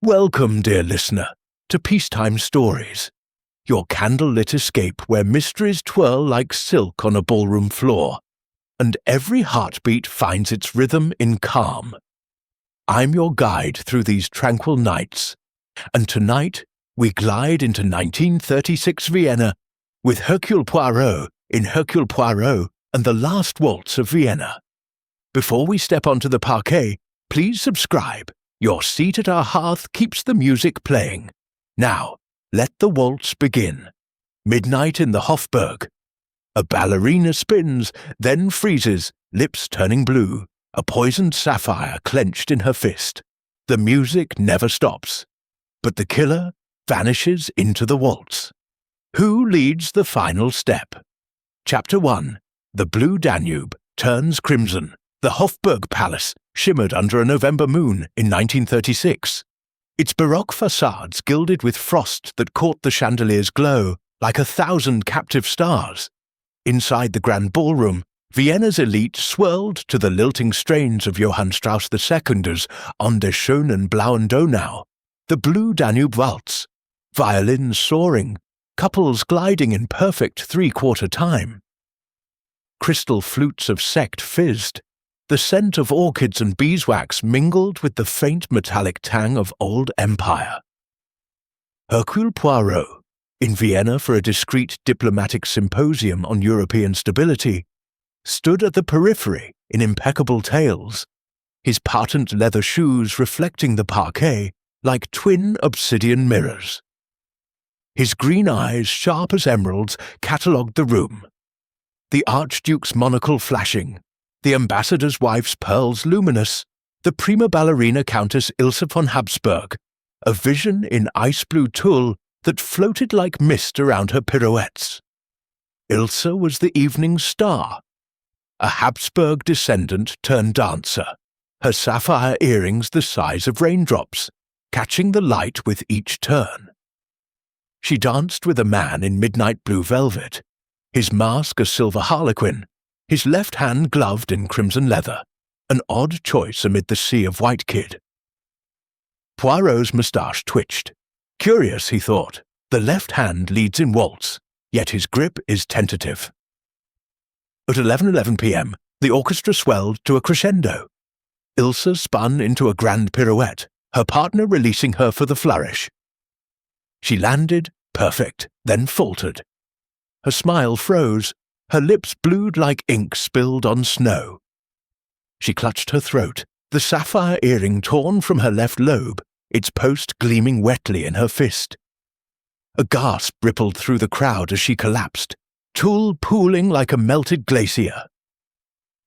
Welcome, dear listener, to Peacetime Stories, your candlelit escape where mysteries twirl like silk on a ballroom floor, and every heartbeat finds its rhythm in calm. I'm your guide through these tranquil nights, and tonight we glide into 1936 Vienna with Hercule Poirot in Hercule Poirot and the Last Waltz of Vienna. Before we step onto the parquet, please subscribe. Your seat at our hearth keeps the music playing. Now, let the waltz begin. Midnight in the Hofburg. A ballerina spins, then freezes, lips turning blue, a poisoned sapphire clenched in her fist. The music never stops, but the killer vanishes into the waltz. Who leads the final step? Chapter 1. The Blue Danube turns crimson. The Hofburg Palace shimmered under a November moon in 1936. Its baroque facades gilded with frost that caught the chandelier's glow like 1,000 captive stars. Inside the grand ballroom, Vienna's elite swirled to the lilting strains of Johann Strauss II's On der schönen blauen Donau, the Blue Danube Waltz, violins soaring, couples gliding in perfect three-quarter time. Crystal flutes of sect fizzed. The scent of orchids and beeswax mingled with the faint metallic tang of old empire. Hercule Poirot, in Vienna for a discreet diplomatic symposium on European stability, stood at the periphery in impeccable tails, his patent leather shoes reflecting the parquet like twin obsidian mirrors. His green eyes, sharp as emeralds, catalogued the room, the Archduke's monocle flashing, the ambassador's wife's pearls luminous, the prima ballerina Countess Ilse von Habsburg, a vision in ice-blue tulle that floated like mist around her pirouettes. Ilse was the evening star, a Habsburg descendant turned dancer, her sapphire earrings the size of raindrops, catching the light with each turn. She danced with a man in midnight blue velvet, his mask a silver harlequin, his left hand gloved in crimson leather, an odd choice amid the sea of white kid. Poirot's moustache twitched. Curious, he thought, the left hand leads in waltz, yet his grip is tentative. At 11:11 p.m., the orchestra swelled to a crescendo. Ilse spun into a grand pirouette, her partner releasing her for the flourish. She landed, perfect, then faltered. Her smile froze, her lips blued like ink spilled on snow. She clutched her throat, the sapphire earring torn from her left lobe, its post gleaming wetly in her fist. A gasp rippled through the crowd as she collapsed, tulle pooling like a melted glacier.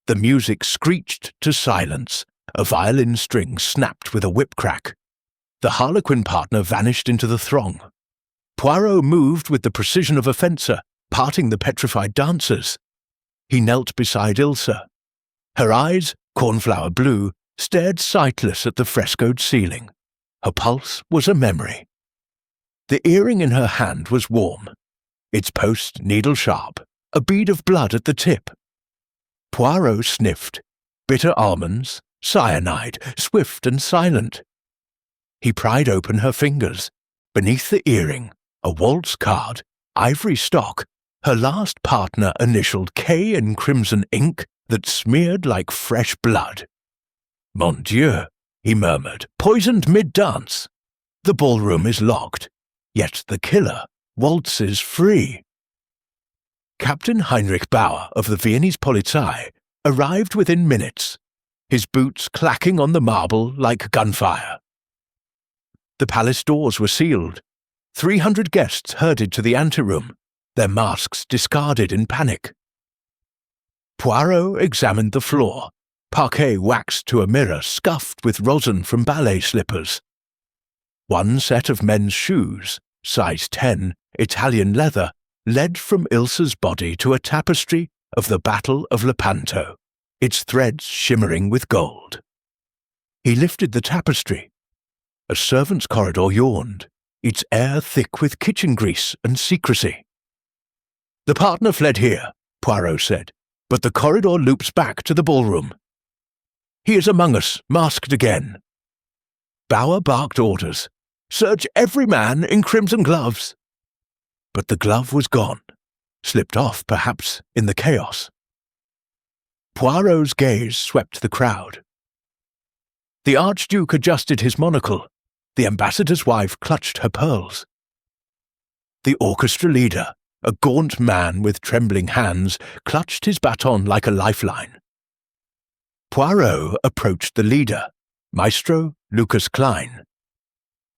The music screeched to silence, a violin string snapped with a whip crack. The harlequin partner vanished into the throng. Poirot moved with the precision of a fencer, parting the petrified dancers. He knelt beside Ilse. Her eyes, cornflower blue, stared sightless at the frescoed ceiling. Her pulse was a memory. The earring in her hand was warm, its post needle-sharp, a bead of blood at the tip. Poirot sniffed. Bitter almonds, cyanide, swift and silent. He pried open her fingers. Beneath the earring, a waltz card, ivory stock, her last partner initialed K in crimson ink that smeared like fresh blood. Mon Dieu, he murmured, poisoned mid-dance. The ballroom is locked, yet the killer waltzes free. Captain Heinrich Bauer of the Viennese Polizei arrived within minutes, his boots clacking on the marble like gunfire. The palace doors were sealed. 300 guests herded to the anteroom, their masks discarded in panic. Poirot examined the floor, parquet waxed to a mirror scuffed with rosin from ballet slippers. One set of men's shoes, size 10, Italian leather, led from Ilse's body to a tapestry of the Battle of Lepanto, its threads shimmering with gold. He lifted the tapestry. A servant's corridor yawned, its air thick with kitchen grease and secrecy. The partner fled here, Poirot said, but the corridor loops back to the ballroom. He is among us, masked again. Bauer barked orders. "Search every man in crimson gloves." But the glove was gone, slipped off perhaps in the chaos. Poirot's gaze swept the crowd. The Archduke adjusted his monocle. The ambassador's wife clutched her pearls. The orchestra leader, a gaunt man with trembling hands, clutched his baton like a lifeline. Poirot approached the leader, Maestro Lucas Klein.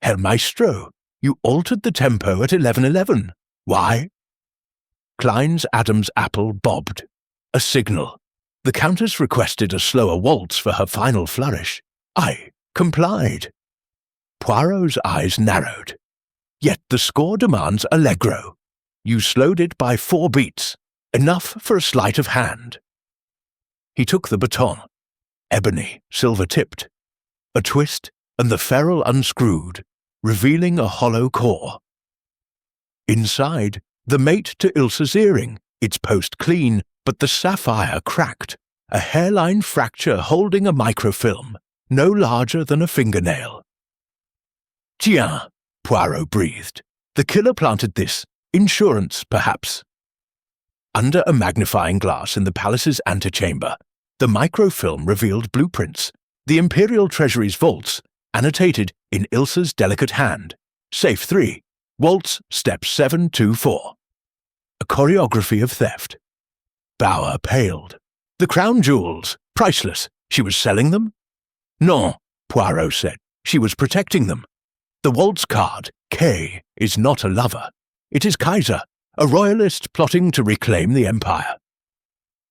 "Herr Maestro, you altered the tempo at 11:11. Why?" Klein's Adam's apple bobbed. A signal. The Countess requested a slower waltz for her final flourish. I complied. Poirot's eyes narrowed. "Yet the score demands allegro. You slowed it by 4 beats, enough for a sleight of hand." He took the baton. Ebony, silver-tipped. A twist, and the ferrule unscrewed, revealing a hollow core. Inside, the mate to Ilse's earring, its post clean, but the sapphire cracked, a hairline fracture holding a microfilm, no larger than a fingernail. "Tiens," Poirot breathed. "The killer planted this. Insurance, perhaps." Under a magnifying glass in the palace's antechamber, the microfilm revealed blueprints, the Imperial Treasury's vaults, annotated in Ilse's delicate hand. Safe 3, Waltz, Step 724. A choreography of theft. Bauer paled. "The crown jewels, priceless. She was selling them?" "Non," Poirot said. "She was protecting them. The waltz card, K, is not a lover. It is Kaiser, a royalist plotting to reclaim the empire."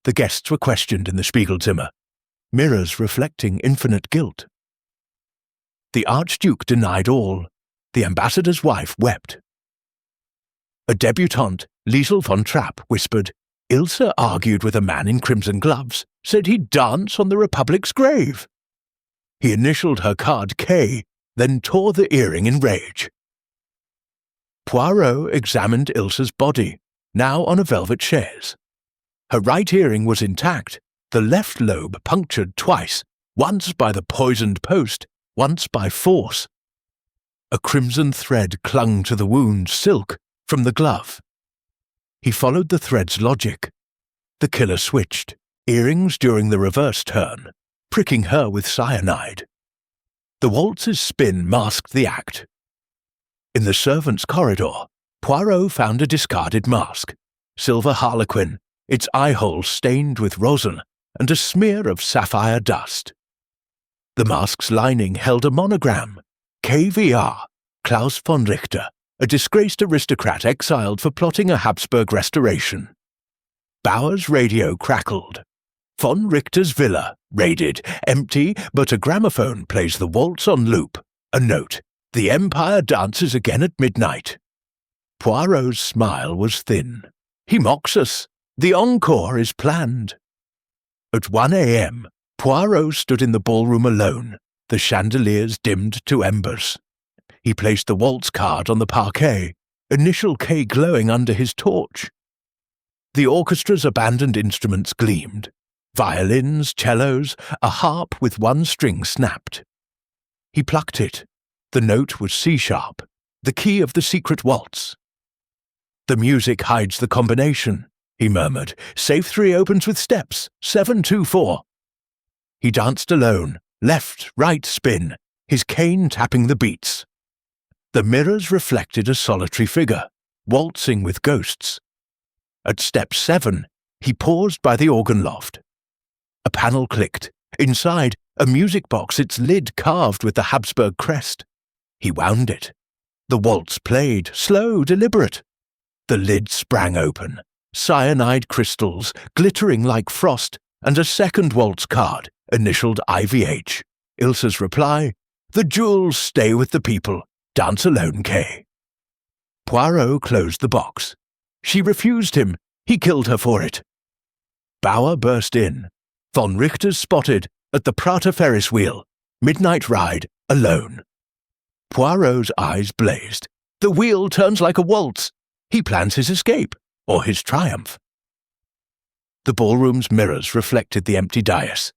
The guests were questioned in the Spiegelzimmer, mirrors reflecting infinite guilt. The Archduke denied all. The ambassador's wife wept. A debutante, Liesel von Trapp, whispered, "Ilse argued with a man in crimson gloves, said he'd dance on the Republic's grave." He initialed her card K, then tore the earring in rage. Poirot examined Ilse's body, now on a velvet chaise. Her right earring was intact, the left lobe punctured twice, once by the poisoned post, once by force. A crimson thread clung to the wound, silk, from the glove. He followed the thread's logic. The killer switched, earrings during the reverse turn, pricking her with cyanide. The waltz's spin masked the act. In the servants' corridor, Poirot found a discarded mask, silver harlequin, its eye-hole stained with rosin and a smear of sapphire dust. The mask's lining held a monogram, KVR, Klaus von Richter, a disgraced aristocrat exiled for plotting a Habsburg restoration. Bauer's radio crackled. Von Richter's villa, raided, empty, but a gramophone plays the waltz on loop. A note, "The Empire dances again at midnight." Poirot's smile was thin. "He mocks us. The encore is planned." At 1 a.m., Poirot stood in the ballroom alone, the chandeliers dimmed to embers. He placed the waltz card on the parquet, initial K glowing under his torch. The orchestra's abandoned instruments gleamed. Violins, cellos, a harp with one string snapped. He plucked it. The note was C-sharp, the key of the secret waltz. "The music hides the combination," he murmured. "Safe 3 opens with steps, 7-2-4. He danced alone, left, right spin, his cane tapping the beats. The mirrors reflected a solitary figure, waltzing with ghosts. At step 7, he paused by the organ loft. A panel clicked. Inside, a music box, its lid carved with the Habsburg crest. He wound it. The waltz played, slow, deliberate. The lid sprang open. Cyanide crystals, glittering like frost, and a second waltz card, initialed IVH. Ilse's reply, "The jewels stay with the people. Dance alone, K." Poirot closed the box. She refused him. He killed her for it. Bauer burst in. Von Richter's spotted, at the Prater Ferris wheel. Midnight ride, alone. Poirot's eyes blazed. The wheel turns like a waltz. He plans his escape, or his triumph. The ballroom's mirrors reflected the empty dais,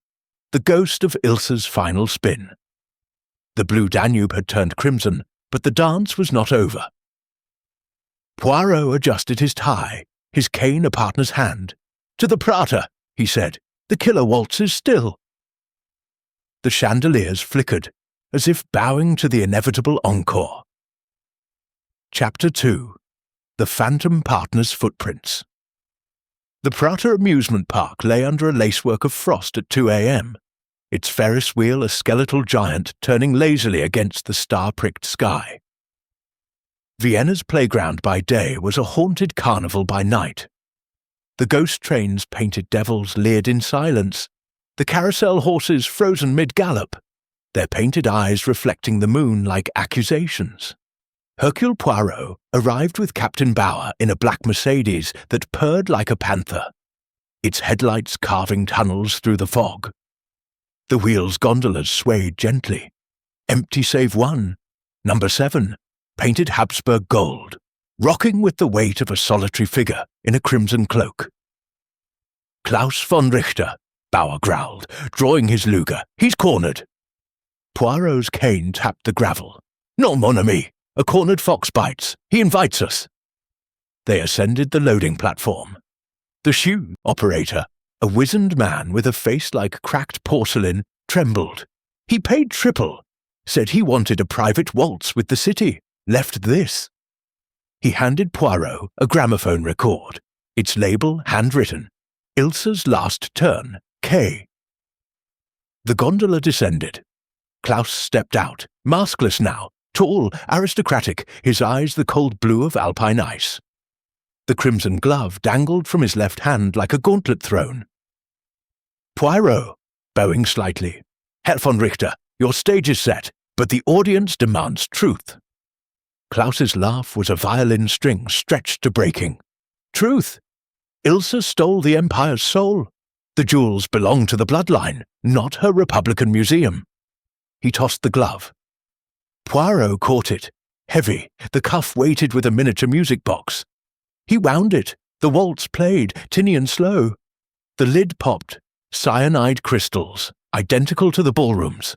the ghost of Ilse's final spin. The blue Danube had turned crimson, but the dance was not over. Poirot adjusted his tie, his cane a partner's hand. "To the Prater," he said. "The killer waltzes still." The chandeliers flickered, as if bowing to the inevitable encore. Chapter 2. The Phantom Partner's Footprints. The Prater amusement park lay under a lacework of frost at 2 a.m., its Ferris wheel a skeletal giant turning lazily against the star-pricked sky. Vienna's playground by day was a haunted carnival by night. The ghost train's painted devils leered in silence, the carousel horses frozen mid-gallop, their painted eyes reflecting the moon like accusations. Hercule Poirot arrived with Captain Bauer in a black Mercedes that purred like a panther, its headlights carving tunnels through the fog. The wheel's gondolas swayed gently. Empty save one, number 7, painted Habsburg gold, rocking with the weight of a solitary figure in a crimson cloak. "Klaus von Richter," Bauer growled, drawing his Luger. "He's cornered." Poirot's cane tapped the gravel. "Non, mon ami. A cornered fox bites. He invites us." They ascended the loading platform. The shoe operator, a wizened man with a face like cracked porcelain, trembled. He paid triple, said he wanted a private waltz with the city, left this. He handed Poirot a gramophone record, its label handwritten. Ilsa's Last Turn, K. The gondola descended. Klaus stepped out, maskless now, tall, aristocratic, his eyes the cold blue of alpine ice. The crimson glove dangled from his left hand like a gauntlet thrown. "Poirot," bowing slightly. "Herr von Richter, your stage is set, but the audience demands truth." Klaus's laugh was a violin string stretched to breaking. "Truth? Ilsa stole the Empire's soul. The jewels belong to the bloodline, not her Republican museum." He tossed the glove. Poirot caught it, heavy, the cuff weighted with a miniature music box. He wound it, the waltz played, tinny and slow. The lid popped, cyanide crystals, identical to the ballrooms.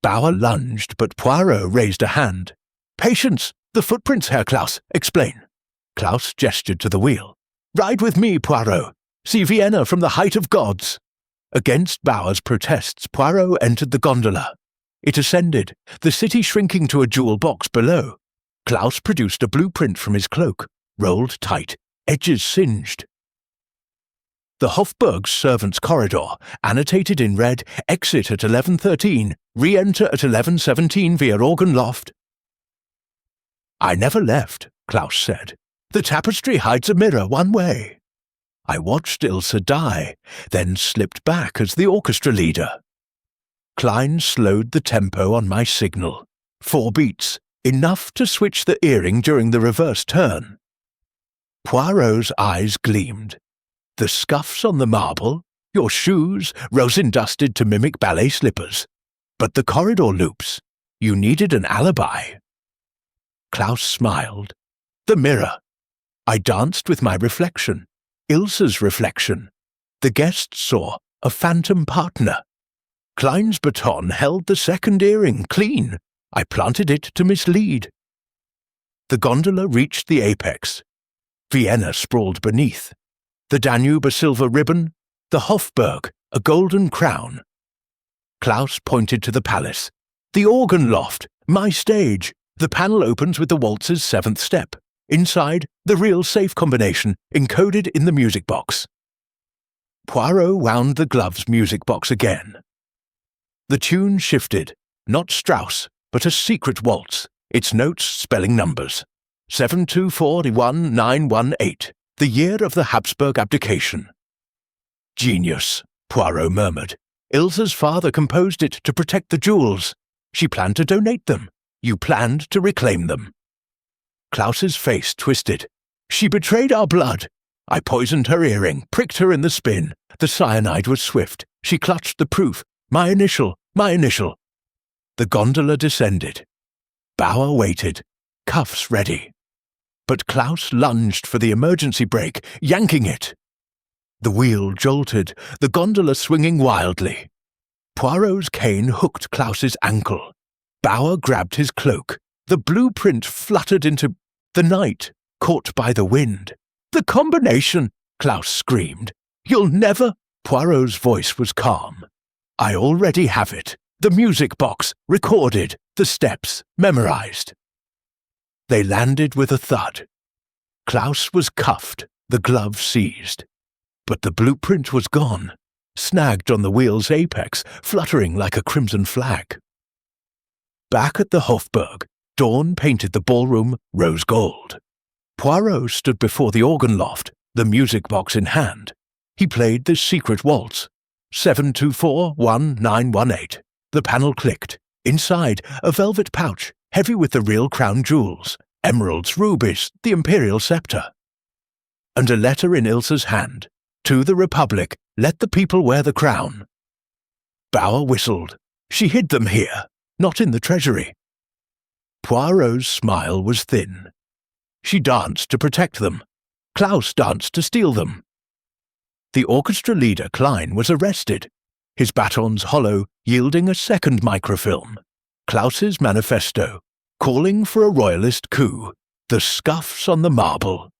Bauer lunged, but Poirot raised a hand. "Patience! The footprints, Herr Klaus. Explain." Klaus gestured to the wheel. "Ride with me, Poirot. See Vienna from the height of gods." Against Bauer's protests, Poirot entered the gondola. It ascended, the city shrinking to a jewel box below. Klaus produced a blueprint from his cloak, rolled tight, edges singed. The Hofburg's servants' corridor, annotated in red, "Exit at 11:13, re-enter at 11:17 via organ loft." "I never left," Klaus said. "The tapestry hides a mirror one way." I watched Ilsa die, then slipped back as the orchestra leader. Klein slowed the tempo on my signal. 4 beats, enough to switch the earring during the reverse turn. Poirot's eyes gleamed. "The scuffs on the marble, your shoes, rosin-dusted to mimic ballet slippers. But the corridor loops, you needed an alibi." Klaus smiled. "The mirror. I danced with my reflection, Ilsa's reflection. The guests saw a phantom partner. Klein's baton held the second earring clean. I planted it to mislead." The gondola reached the apex. Vienna sprawled beneath. The Danube a silver ribbon, the Hofburg a golden crown. Klaus pointed to the palace. "The organ loft, my stage. The panel opens with the waltz's 7th step. Inside, the real safe combination, encoded in the music box." Poirot wound the glove's music box again. The tune shifted, not Strauss, but a secret waltz, its notes spelling numbers. 7241918, the year of the Habsburg abdication. "Genius," Poirot murmured. "Ilsa's father composed it to protect the jewels. She planned to donate them. You planned to reclaim them." Klaus's face twisted. "She betrayed our blood. I poisoned her earring, pricked her in the spin. The cyanide was swift. She clutched the proof. My initial, my initial." The gondola descended. Bauer waited, cuffs ready. But Klaus lunged for the emergency brake, yanking it. The wheel jolted, the gondola swinging wildly. Poirot's cane hooked Klaus's ankle. Bauer grabbed his cloak. The blueprint fluttered into the night, caught by the wind. "The combination!" Klaus screamed. "You'll never—" Poirot's voice was calm. "I already have it. The music box, recorded. The steps, memorized." They landed with a thud. Klaus was cuffed, the glove seized. But the blueprint was gone, snagged on the wheel's apex, fluttering like a crimson flag. Back at the Hofburg, Dawn painted the ballroom rose gold. Poirot stood before the organ loft, the music box in hand. He played the secret waltz, 7241918. The panel clicked. Inside, a velvet pouch, heavy with the real crown jewels, emeralds, rubies, the imperial scepter. And a letter in Ilse's hand. "To the Republic, let the people wear the crown." Bauer whistled. "She hid them here, not in the treasury." Poirot's smile was thin. "She danced to protect them. Klaus danced to steal them." The orchestra leader, Klein, was arrested, his batons hollow, yielding a second microfilm. Klaus's manifesto, calling for a royalist coup, the scuffs on the marble.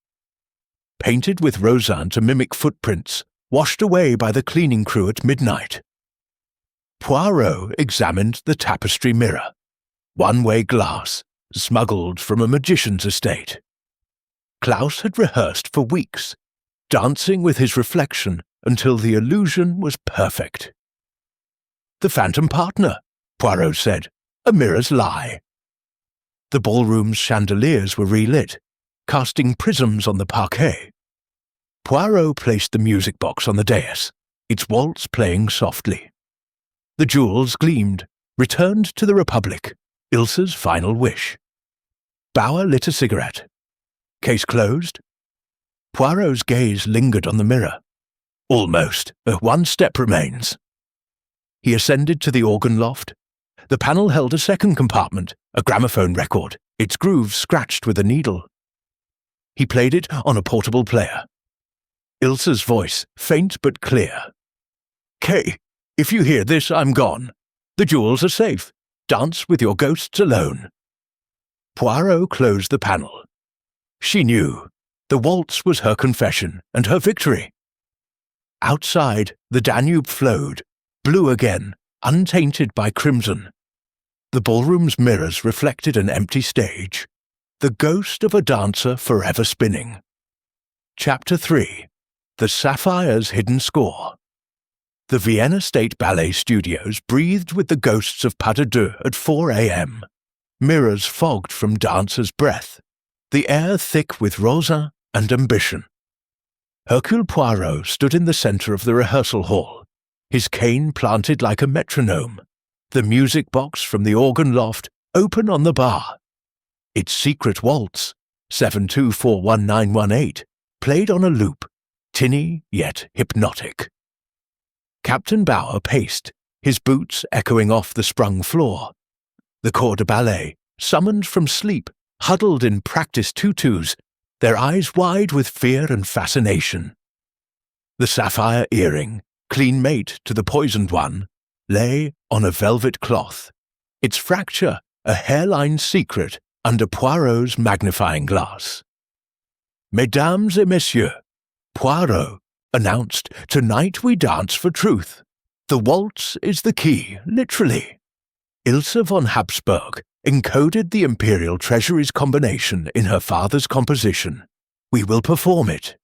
Painted with rosin to mimic footprints, washed away by the cleaning crew at midnight. Poirot examined the tapestry mirror. One-way glass, smuggled from a magician's estate. Klaus had rehearsed for weeks, dancing with his reflection until the illusion was perfect. "The phantom partner," Poirot said, "a mirror's lie." The ballroom's chandeliers were relit, casting prisms on the parquet. Poirot placed the music box on the dais, its waltz playing softly. The jewels gleamed, returned to the Republic, Ilse's final wish. Bauer lit a cigarette. Case closed? Poirot's gaze lingered on the mirror. Almost, but one step remains. He ascended to the organ loft. The panel held a second compartment, a gramophone record, its grooves scratched with a needle. He played it on a portable player. Ilse's voice, faint but clear. "Kay, if you hear this, I'm gone. The jewels are safe. Dance with your ghosts alone." Poirot closed the panel. She knew. The waltz was her confession and her victory. Outside, the Danube flowed, blue again, untainted by crimson. The ballroom's mirrors reflected an empty stage, the ghost of a dancer forever spinning. Chapter 3. The Sapphire's Hidden Score. The Vienna State Ballet Studios breathed with the ghosts of pas de deux at 4 a.m. Mirrors fogged from dancers' breath, the air thick with rosin and ambition. Hercule Poirot stood in the centre of the rehearsal hall, his cane planted like a metronome, the music box from the organ loft open on the bar. Its secret waltz, 7241918, played on a loop, tinny yet hypnotic. Captain Bauer paced, his boots echoing off the sprung floor. The corps de ballet, summoned from sleep, huddled in practice tutus, their eyes wide with fear and fascination. The sapphire earring, clean mate to the poisoned one, lay on a velvet cloth, its fracture a hairline secret under Poirot's magnifying glass. "Mesdames et messieurs," Poirot announced, "tonight we dance for truth. The waltz is the key, literally." Ilse von Habsburg encoded the Imperial Treasury's combination in her father's composition. We will perform it.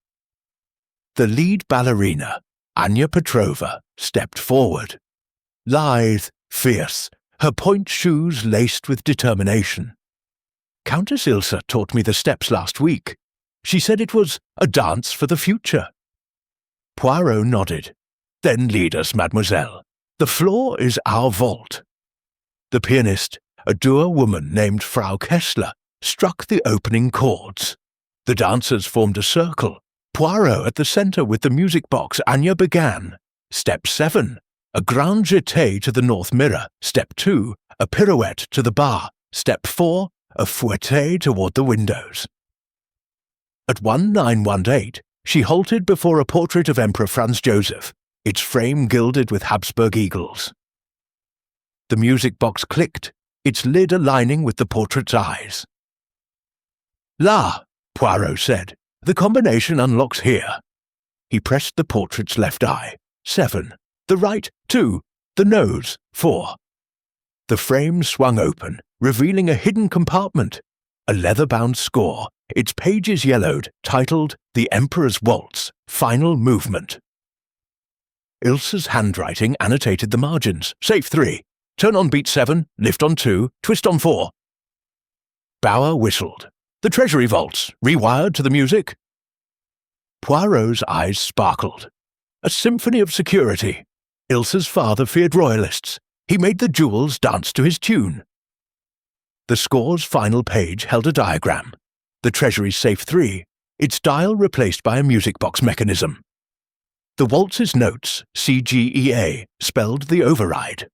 The lead ballerina, Anya Petrova, stepped forward. Lithe, fierce, her point shoes laced with determination. "Countess Ilse taught me the steps last week. She said it was a dance for the future." Poirot nodded. "Then lead us, mademoiselle. The floor is our vault." The pianist, a dour woman named Frau Kessler, struck the opening chords. The dancers formed a circle. Poirot at the centre with the music box. Anya began. Step 7, a grand jeté to the north mirror. Step 2, a pirouette to the bar. Step 4, a fouetté toward the windows. At 1918, she halted before a portrait of Emperor Franz Joseph, its frame gilded with Habsburg eagles. The music box clicked, its lid aligning with the portrait's eyes. "La," Poirot said. "The combination unlocks here." He pressed the portrait's left eye. 7. The right, 2. The nose, 4. The frame swung open, revealing a hidden compartment. A leather-bound score, its pages yellowed, titled The Emperor's Waltz, Final Movement. Ilse's handwriting annotated the margins. Safe 3. Turn on beat 7, lift on 2, twist on 4. Bauer whistled. "The Treasury Vaults, rewired to the music?" Poirot's eyes sparkled. A symphony of security. Ilse's father feared royalists. He made the jewels dance to his tune. The score's final page held a diagram. The Treasury's Safe 3, its dial replaced by a music box mechanism. The waltz's notes, CGEA, spelled the override.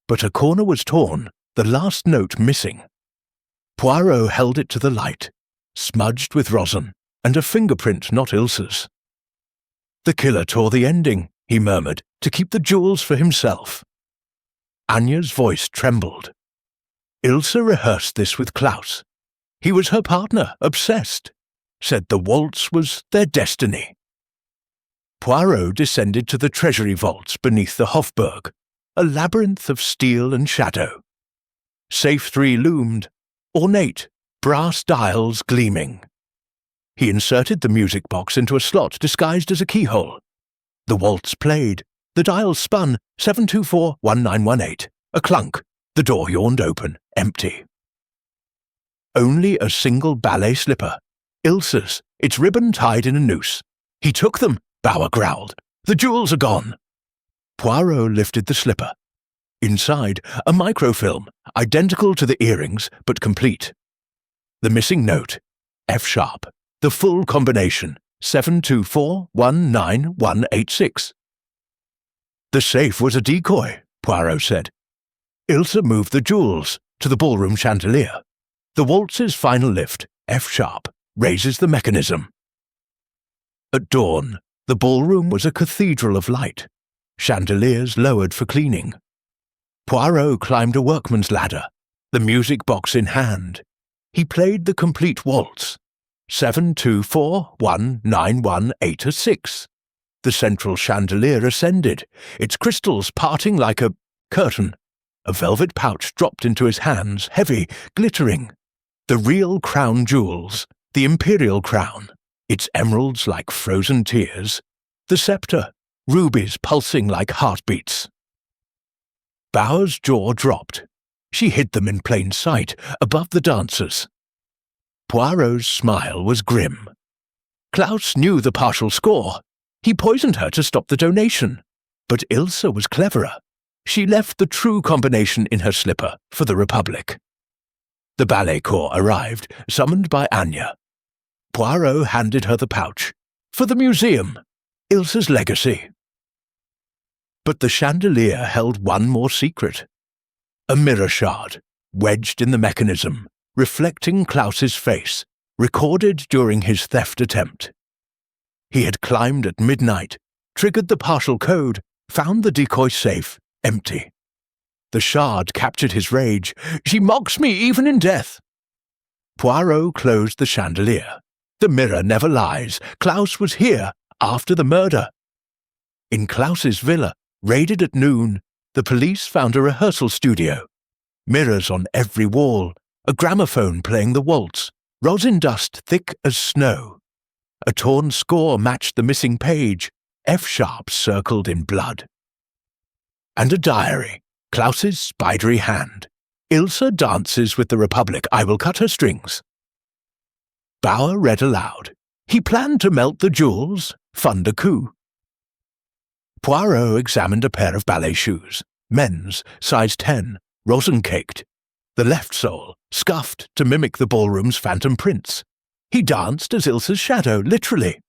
But a corner was torn, the last note missing. Poirot held it to the light, smudged with rosin, and a fingerprint not Ilse's. "The killer tore the ending," he murmured, "to keep the jewels for himself." Anya's voice trembled. Ilse rehearsed this with Klaus. He was her partner, obsessed. Said the waltz was their destiny. Poirot descended to the treasury vaults beneath the Hofburg, a labyrinth of steel and shadow. Safe 3 loomed, ornate, brass dials gleaming. He inserted the music box into a slot disguised as a keyhole. The waltz played. The dial spun, 724-1918. A clunk. The door yawned open, empty. Only a single ballet slipper. Ilse's, its ribbon tied in a noose. "He took them," Bauer growled. "The jewels are gone." Poirot lifted the slipper. Inside, a microfilm, identical to the earrings, but complete. The missing note, F-sharp, the full combination, 724-19186. "The safe was a decoy," Poirot said. Ilse moved the jewels to the ballroom chandelier. The waltz's final lift, F-sharp, raises the mechanism. At dawn, the ballroom was a cathedral of light, chandeliers lowered for cleaning. Poirot climbed a workman's ladder, the music box in hand. He played the complete waltz, 724-19186. The central chandelier ascended, its crystals parting like a curtain. A velvet pouch dropped into his hands, heavy, glittering. The real crown jewels, the imperial crown, its emeralds like frozen tears. The scepter, rubies pulsing like heartbeats. Bauer's jaw dropped. She hid them in plain sight, above the dancers. Poirot's smile was grim. Klaus knew the partial score. He poisoned her to stop the donation. But Ilse was cleverer. She left the true combination in her slipper for the Republic. The ballet corps arrived, summoned by Anya. Poirot handed her the pouch. "For the museum. Ilse's legacy." But the chandelier held one more secret. A mirror shard, wedged in the mechanism, reflecting Klaus's face, recorded during his theft attempt. He had climbed at midnight, triggered the partial code, found the decoy safe, empty. The shard captured his rage. "She mocks me even in death." Poirot closed the chandelier. The mirror never lies. Klaus was here after the murder. In Klaus's villa, raided at noon, the police found a rehearsal studio. Mirrors on every wall, a gramophone playing the waltz, rosin dust thick as snow. A torn score matched the missing page, F-sharp circled in blood. And a diary, Klaus's spidery hand. "Ilse dances with the Republic. I will cut her strings." Bauer read aloud. "He planned to melt the jewels, fund a coup." Poirot examined a pair of ballet shoes, men's, size 10, rosin-caked. The left sole, scuffed to mimic the ballroom's phantom prints. He danced as Ilse's shadow, literally.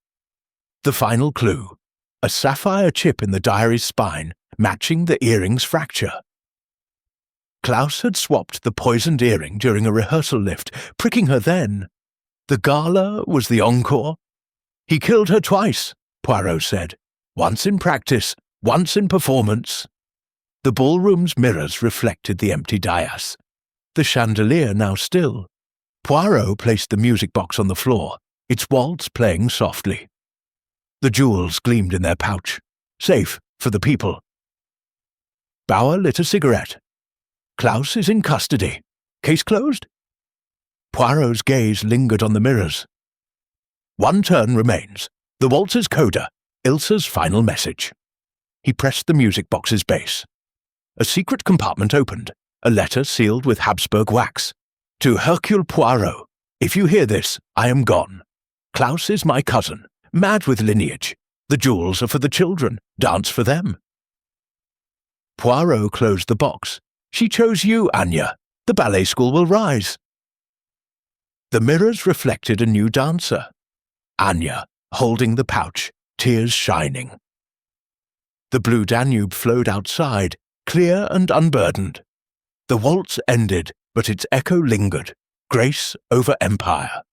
The final clue, a sapphire chip in the diary's spine, matching the earring's fracture. Klaus had swapped the poisoned earring during a rehearsal lift, pricking her then. The gala was the encore. "He killed her twice," Poirot said. "Once in practice, once in performance." The ballroom's mirrors reflected the empty dais. The chandelier now still. Poirot placed the music box on the floor, its waltz playing softly. The jewels gleamed in their pouch. Safe for the people. Bauer lit a cigarette. Klaus is in custody. Case closed? Poirot's gaze lingered on the mirrors. One turn remains. The waltz's coda, Ilsa's final message. He pressed the music box's base. A secret compartment opened, a letter sealed with Habsburg wax. To Hercule Poirot, if you hear this, I am gone. Klaus is my cousin, mad with lineage. The jewels are for the children, dance for them. Poirot closed the box. She chose you, Anya. The ballet school will rise. The mirrors reflected a new dancer. Anya, holding the pouch, tears shining. The blue Danube flowed outside, clear and unburdened. The waltz ended, but its echo lingered, grace over empire.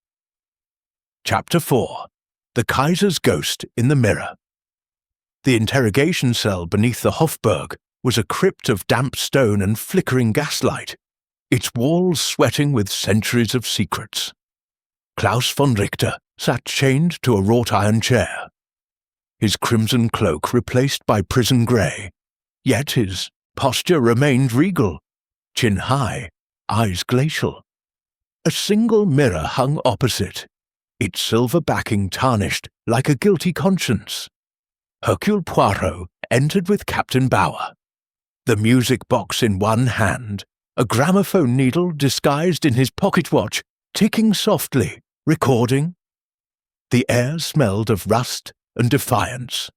Chapter 4. The Kaiser's Ghost in the Mirror. The interrogation cell beneath the Hofburg was a crypt of damp stone and flickering gaslight, its walls sweating with centuries of secrets. Klaus von Richter sat chained to a wrought-iron chair, his crimson cloak replaced by prison grey, yet his posture remained regal, chin high, eyes glacial. A single mirror hung opposite, its silver backing tarnished like a guilty conscience. Hercule Poirot entered with Captain Bauer, the music box in one hand, a gramophone needle disguised in his pocket watch, ticking softly, recording. The air smelled of rust and defiance.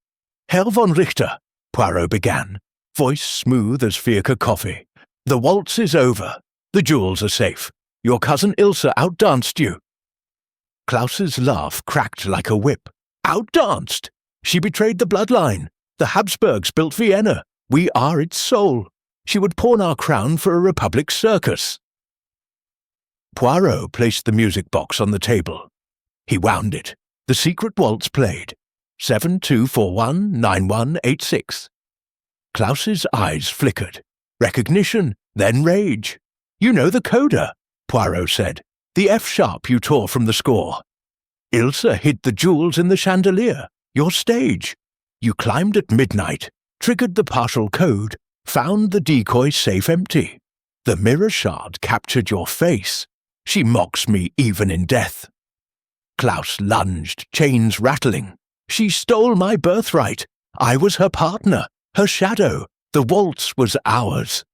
Herr von Richter, Poirot began, voice smooth as Fierke coffee. The waltz is over. The jewels are safe. Your cousin Ilsa outdanced you. Klaus's laugh cracked like a whip. Outdanced? She betrayed the bloodline. The Habsburgs built Vienna. We are its soul. She would pawn our crown for a republic circus. Poirot placed the music box on the table. He wound it. The secret waltz played. 72419186. Klaus's eyes flickered. Recognition, then rage. You know the coda, Poirot said. The F-sharp you tore from the score. Ilsa hid the jewels in the chandelier, your stage. You climbed at midnight, triggered the partial code, found the decoy safe empty. The mirror shard captured your face. She mocks me even in death. Klaus lunged, chains rattling. She stole my birthright. I was her partner, her shadow. The waltz was ours.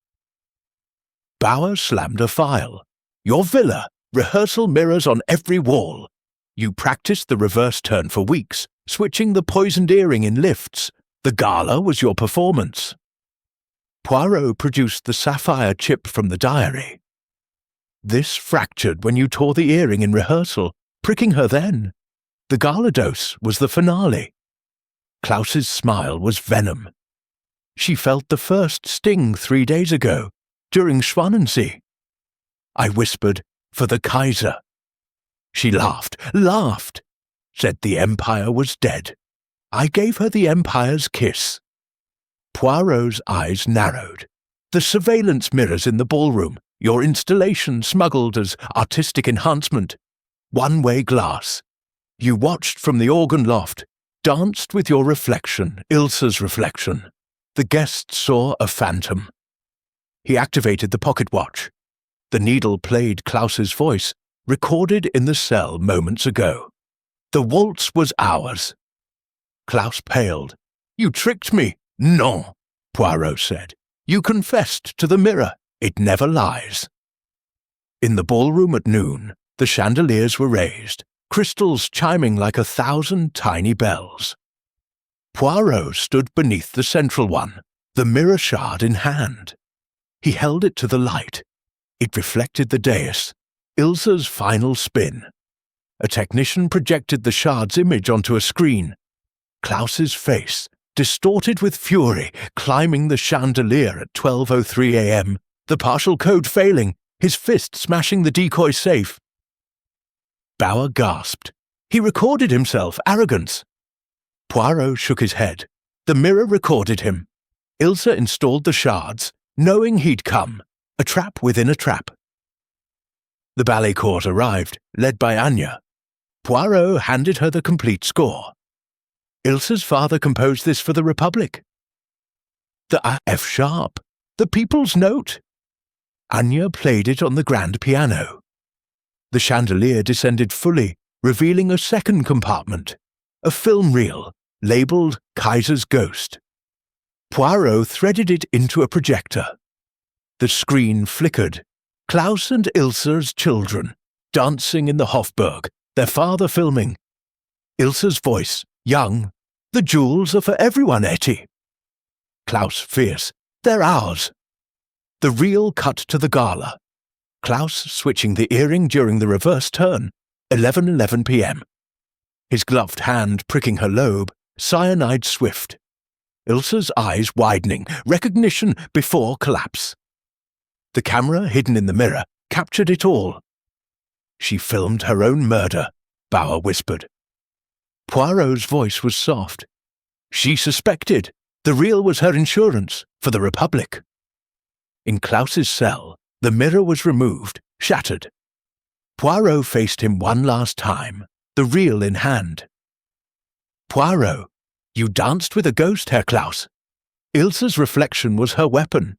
Bauer slammed a file. Your villa, rehearsal mirrors on every wall. You practiced the reverse turn for weeks, switching the poisoned earring in lifts. The gala was your performance. Poirot produced the sapphire chip from the diary. This fractured when you tore the earring in rehearsal, pricking her then. The gala dose was the finale. Klaus's smile was venom. She felt the first sting 3 days ago, during Schwanensee. I whispered, for the Kaiser. She laughed, said the Empire was dead. I gave her the Empire's kiss. Poirot's eyes narrowed. The surveillance mirrors in the ballroom, your installation smuggled as artistic enhancement. One-way glass. You watched from the organ loft, danced with your reflection, Ilsa's reflection. The guests saw a phantom. He activated the pocket watch. The needle played Klaus's voice, recorded in the cell moments ago. The waltz was ours. Klaus paled. You tricked me. Non, Poirot said. You confessed to the mirror. It never lies. In the ballroom at noon, the chandeliers were raised, crystals chiming like 1,000 tiny bells. Poirot stood beneath the central one, the mirror shard in hand. He held it to the light. It reflected the dais, Ilsa's final spin. A technician projected the shard's image onto a screen. Klaus's face, distorted with fury, climbing the chandelier at 12:03 a.m., the partial code failing, his fist smashing the decoy safe. Bauer gasped. He recorded himself, arrogance. Poirot shook his head. The mirror recorded him. Ilse installed the shards, knowing he'd come, a trap within a trap. The ballet court arrived, led by Anya. Poirot handed her the complete score. Ilse's father composed this for the Republic. The F sharp, the People's Note. Anya played it on the grand piano. The chandelier descended fully, revealing a second compartment, a film reel, labelled Kaiser's Ghost. Poirot threaded it into a projector. The screen flickered. Klaus and Ilse as children, dancing in the Hofburg, their father filming. Ilse's voice, young. The jewels are for everyone, Etty. Klaus fierce. They're ours. The reel cut to the gala. Klaus switching the earring during the reverse turn, 11:11 p.m. His gloved hand pricking her lobe, cyanide swift. Ilse's eyes widening, recognition before collapse. The camera, hidden in the mirror, captured it all. She filmed her own murder, Bauer whispered. Poirot's voice was soft. She suspected. The reel was her insurance for the Republic. In Klaus's cell, the mirror was removed, shattered. Poirot faced him one last time, the reel in hand. Poirot, you danced with a ghost, Herr Klaus. Ilse's reflection was her weapon.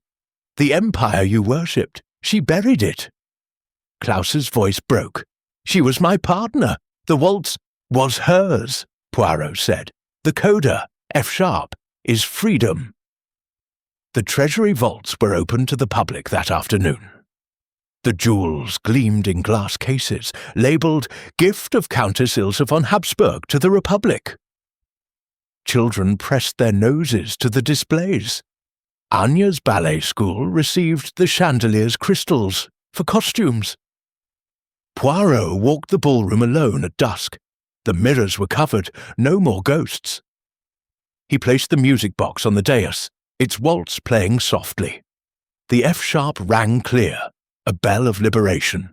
The empire you worshipped, she buried it. Klaus's voice broke. She was my partner. The waltz was hers, Poirot said. The coda, F sharp, is freedom. The Treasury vaults were open to the public that afternoon. The jewels gleamed in glass cases, labelled Gift of Countess Ilse von Habsburg to the Republic. Children pressed their noses to the displays. Anya's ballet school received the chandelier's crystals for costumes. Poirot walked the ballroom alone at dusk. The mirrors were covered, no more ghosts. He placed the music box on the dais, its waltz playing softly. The F sharp rang clear, a bell of liberation.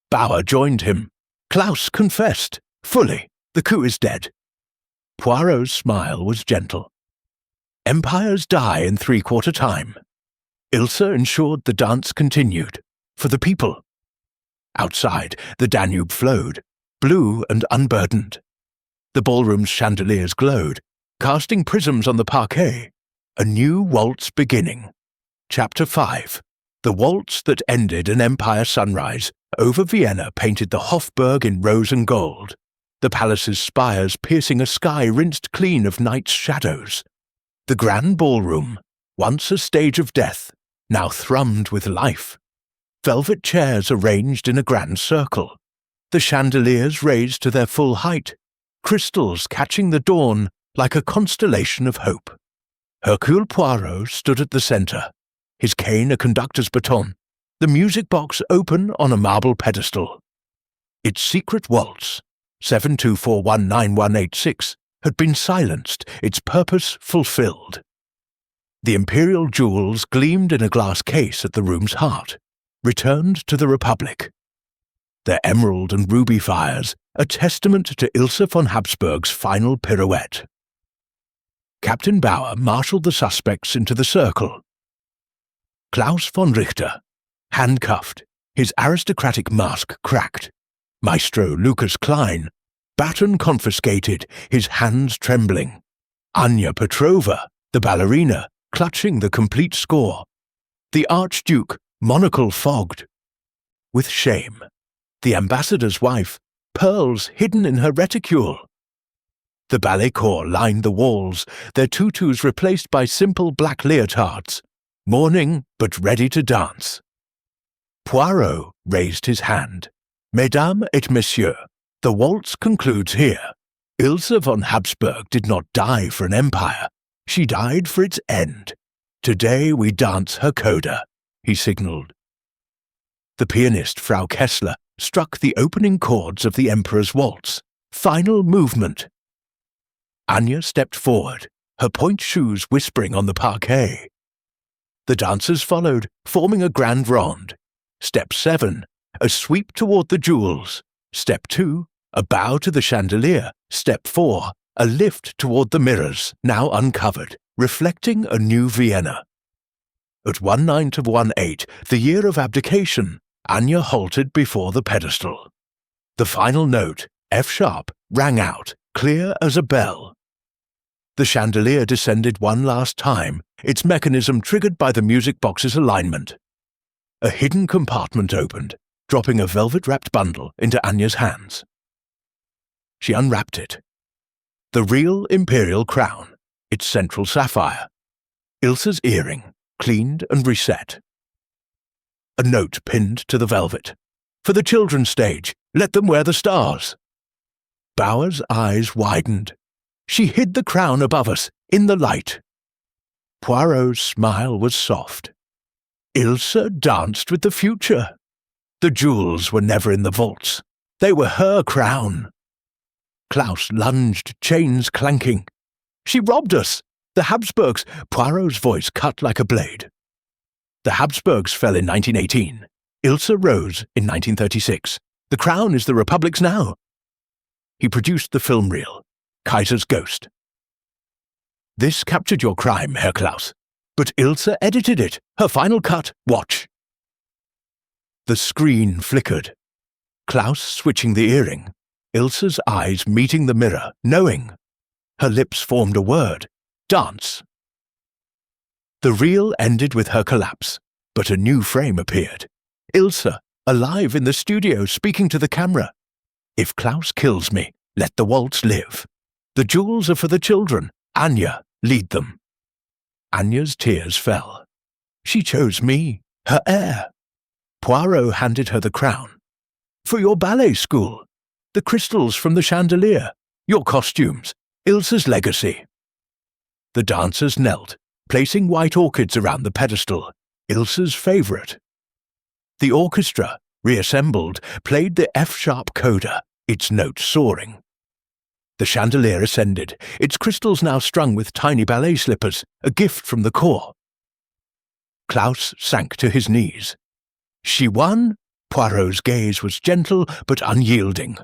Bauer joined him. Klaus confessed, fully, the coup is dead. Poirot's smile was gentle. Empires die in three-quarter time. Ilse ensured the dance continued, for the people. Outside, the Danube flowed, blue and unburdened. The ballroom's chandeliers glowed, casting prisms on the parquet. A new waltz beginning. Chapter 5. The waltz that ended an empire sunrise over Vienna painted the Hofburg in rose and gold, the palace's spires piercing a sky rinsed clean of night's shadows. The grand ballroom, once a stage of death, now thrummed with life. Velvet chairs arranged in a grand circle, the chandeliers raised to their full height, crystals catching the dawn like a constellation of hope. Hercule Poirot stood at the centre, his cane a conductor's baton, the music box open on a marble pedestal. Its secret waltz, 72419186, had been silenced, its purpose fulfilled. The imperial jewels gleamed in a glass case at the room's heart, returned to the Republic. Their emerald and ruby fires, a testament to Ilse von Habsburg's final pirouette. Captain Bauer marshalled the suspects into the circle. Klaus von Richter, handcuffed, his aristocratic mask cracked. Maestro Lucas Klein, baton confiscated, his hands trembling. Anya Petrova, the ballerina, clutching the complete score. The Archduke, monocle fogged. With shame, the ambassador's wife, pearls hidden in her reticule. The ballet corps lined the walls, their tutus replaced by simple black leotards, mourning but ready to dance. Poirot raised his hand. Mesdames et messieurs, the waltz concludes here. Ilse von Habsburg did not die for an empire. She died for its end. Today we dance her coda, he signalled. The pianist Frau Kessler struck the opening chords of the Emperor's waltz. Final movement. Anya stepped forward, her point shoes whispering on the parquet. The dancers followed, forming a grand ronde. Step 7, a sweep toward the jewels. Step 2, a bow to the chandelier. Step 4, a lift toward the mirrors, now uncovered. reflecting a new Vienna. At 1/9 of 1/8, the year of abdication, Anya halted before the pedestal. The final note, F-sharp, rang out, clear as a bell. The chandelier descended one last time, its mechanism triggered by the music box's alignment. A hidden compartment opened, dropping a velvet-wrapped bundle into Anya's hands. She unwrapped it. The real imperial crown, its central sapphire. Ilse's earring, cleaned and reset. A note pinned to the velvet. For the children's stage, let them wear the stars. Bauer's eyes widened. She hid the crown above us, in the light. Poirot's smile was soft. Ilse danced with the future. The jewels were never in the vaults. They were her crown. Klaus lunged, chains clanking. She robbed us. The Habsburgs. Poirot's voice cut like a blade. The Habsburgs fell in 1918. Ilse rose in 1936. The crown is the Republic's now. He produced the film reel, Kaiser's Ghost. This captured your crime, Herr Klaus. But Ilse edited it. Her final cut. Watch. The screen flickered. Klaus switching the earring. Ilse's eyes meeting the mirror, knowing. Her lips formed a word. Dance. The reel ended with her collapse, but a new frame appeared. Ilse, alive in the studio, speaking to the camera. If Klaus kills me, let the waltz live. The jewels are for the children. Anya, lead them. Anya's tears fell. She chose me, her heir. Poirot handed her the crown. For your ballet school. The crystals from the chandelier. Your costumes. Ilse's legacy. The dancers knelt, placing white orchids around the pedestal. Ilse's favourite. The orchestra, reassembled, played the F-sharp coda, its notes soaring. The chandelier ascended, its crystals now strung with tiny ballet slippers, a gift from the corps. Klaus sank to his knees. She won. Poirot's gaze was gentle but unyielding.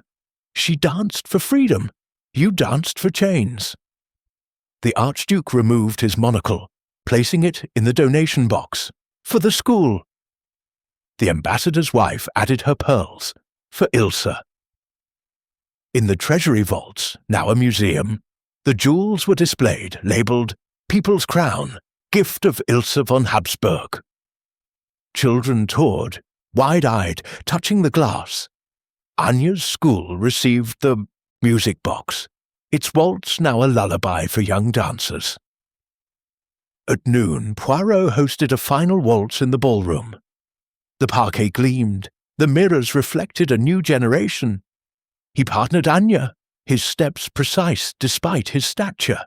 She danced for freedom. You danced for chains. The Archduke removed his monocle, placing it in the donation box. For the school. The ambassador's wife added her pearls. For Ilse. In the treasury vaults, now a museum, the jewels were displayed, labelled People's Crown, Gift of Ilse von Habsburg. Children toured, wide-eyed, touching the glass. Anya's school received the music box, its waltz now a lullaby for young dancers. At noon, Poirot hosted a final waltz in the ballroom. The parquet gleamed, the mirrors reflected a new generation. He partnered Anya, his steps precise despite his stature.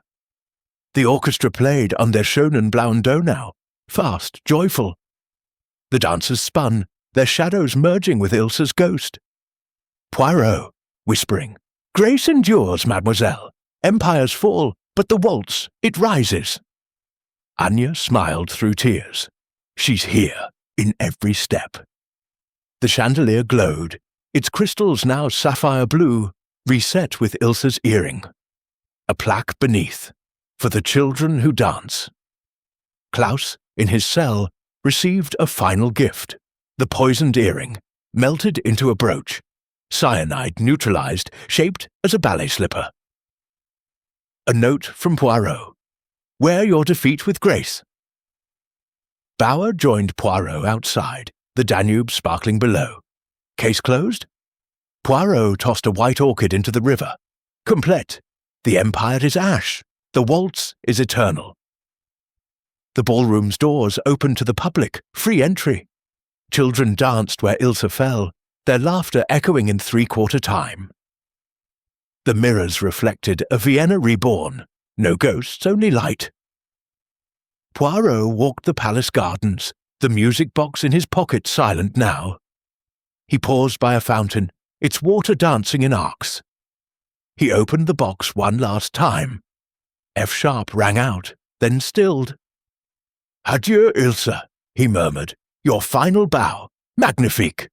The orchestra played On der schönen blauen Donau, fast, joyful. The dancers spun, their shadows merging with Ilse's ghost. Poirot, whispering, Grace endures, mademoiselle. Empires fall, but the waltz, it rises. Anya smiled through tears. She's here, in every step. The chandelier glowed, its crystals now sapphire blue, reset with Ilse's earring. A plaque beneath, for the children who dance. Klaus, in his cell, received a final gift, the poisoned earring, melted into a brooch, cyanide neutralized, shaped as a ballet slipper. A note from Poirot. Wear your defeat with grace. Bauer joined Poirot outside, the Danube sparkling below. Case closed? Poirot tossed a white orchid into the river. Complete. The empire is ash. The waltz is eternal. The ballroom's doors opened to the public, free entry. Children danced where Ilse fell, their laughter echoing in three-quarter time. The mirrors reflected a Vienna reborn. No ghosts, only light. Poirot walked the palace gardens, the music box in his pocket silent now. He paused by a fountain, its water dancing in arcs. He opened the box one last time. F-sharp rang out, then stilled. Adieu, Ilse, he murmured. Your final bow. Magnifique.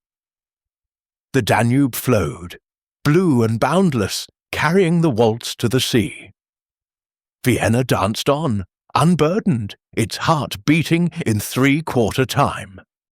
The Danube flowed, blue and boundless, carrying the waltz to the sea. Vienna danced on, unburdened, its heart beating in three-quarter time.